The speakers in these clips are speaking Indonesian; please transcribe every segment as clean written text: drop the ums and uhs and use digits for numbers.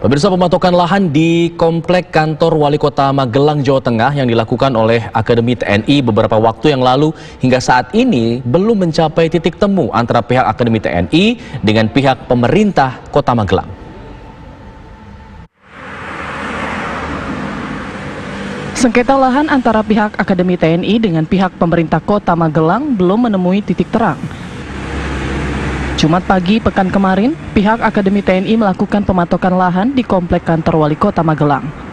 Pemirsa, pematokan lahan di komplek kantor Wali Kota Magelang, Jawa Tengah yang dilakukan oleh Akademi TNI beberapa waktu yang lalu hingga saat ini belum mencapai titik temu antara pihak Akademi TNI dengan pihak pemerintah Kota Magelang. Sengketa lahan antara pihak Akademi TNI dengan pihak pemerintah Kota Magelang belum menemui titik terang. Jumat pagi pekan kemarin, pihak Akademi TNI melakukan pematokan lahan di komplek kantor Wali Kota Magelang.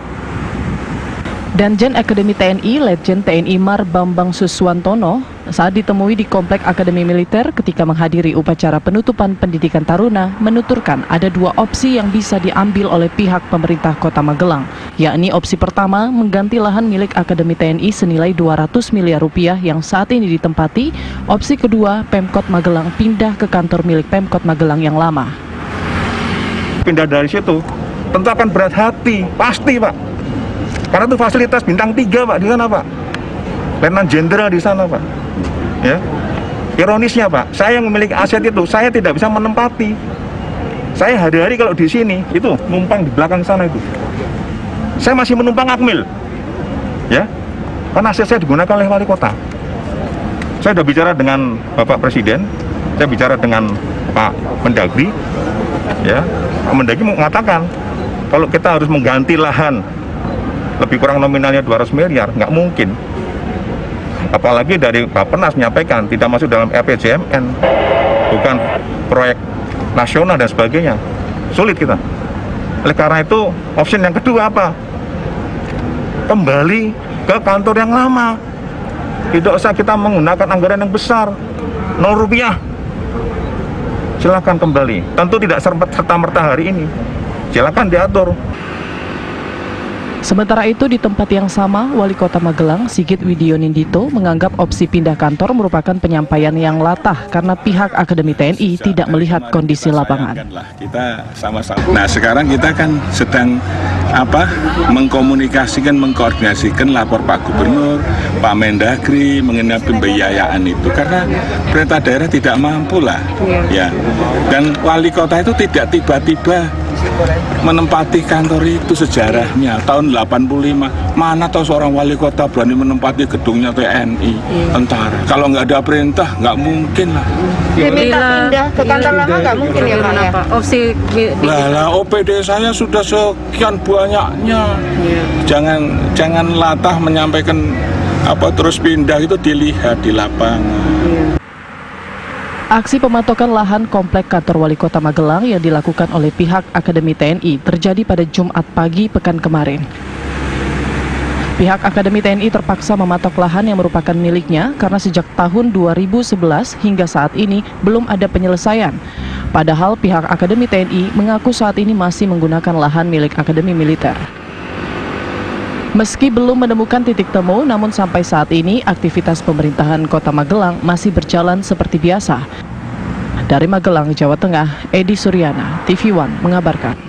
Danjen Akademi TNI, Letjen TNI Mar Bambang Suswantono, saat ditemui di komplek Akademi Militer ketika menghadiri upacara penutupan pendidikan taruna, menuturkan ada dua opsi yang bisa diambil oleh pihak pemerintah Kota Magelang, yakni opsi pertama mengganti lahan milik Akademi TNI senilai 200 miliar rupiah yang saat ini ditempati, opsi kedua Pemkot Magelang pindah ke kantor milik Pemkot Magelang yang lama. Pindah dari situ tentu akan berat hati, pasti Pak. Karena itu fasilitas bintang 3 Pak di sana Pak. Letnan Jenderal di sana Pak. Ya. Ironisnya Pak, saya yang memiliki aset itu, saya tidak bisa menempati. Saya hari-hari kalau di sini itu numpang di belakang sana itu. Saya masih menumpang Akmil. Ya. Karena aset saya digunakan oleh Wali Kota. Saya sudah bicara dengan Bapak Presiden, saya bicara dengan Pak Mendagri. Ya. Pak Mendagri mengatakan kalau kita harus mengganti lahan lebih kurang nominalnya 200 miliar, nggak mungkin. Apalagi dari Bappenas menyampaikan tidak masuk dalam RPJMN, bukan proyek nasional dan sebagainya. Sulit kita. Oleh karena itu, opsi yang kedua apa? Kembali ke kantor yang lama. Tidak usah kita menggunakan anggaran yang besar, 0 rupiah. Silakan kembali. Tentu tidak serta-merta hari ini. Silakan diatur. Sementara itu, di tempat yang sama, Wali Kota Magelang, Sigit Widionindito, menganggap opsi pindah kantor merupakan penyampaian yang latah karena pihak Akademi TNI tidak melihat kondisi lapangan. Kita sama-sama. Nah, sekarang kita kan sedang mengkomunikasikan, mengkoordinasikan lapor Pak Gubernur, Pak Mendagri mengenai pembiayaan itu karena pemerintah daerah tidak mampu lah, ya. Dan Wali Kota itu tidak tiba-tiba menempati kantor itu. Sejarahnya tahun 85 mana tahu seorang wali kota berani menempati gedungnya TNI, tentara. Kalau nggak ada perintah nggak mungkin lah. Diminta pindah ke kantor lama nggak mungkin ya Pak ya? Opsi lah OPD saya sudah sekian banyaknya. Jangan latah menyampaikan terus pindah, itu dilihat di lapangan. Aksi pematokan lahan komplek kantor Wali Kota Magelang yang dilakukan oleh pihak Akademi TNI terjadi pada Jumat pagi pekan kemarin. Pihak Akademi TNI terpaksa mematok lahan yang merupakan miliknya karena sejak tahun 2011 hingga saat ini belum ada penyelesaian. Padahal pihak Akademi TNI mengaku saat ini masih menggunakan lahan milik Akademi Militer. Meski belum menemukan titik temu, namun sampai saat ini aktivitas pemerintahan Kota Magelang masih berjalan seperti biasa. Dari Magelang, Jawa Tengah, Edi Suryana, TV One mengabarkan.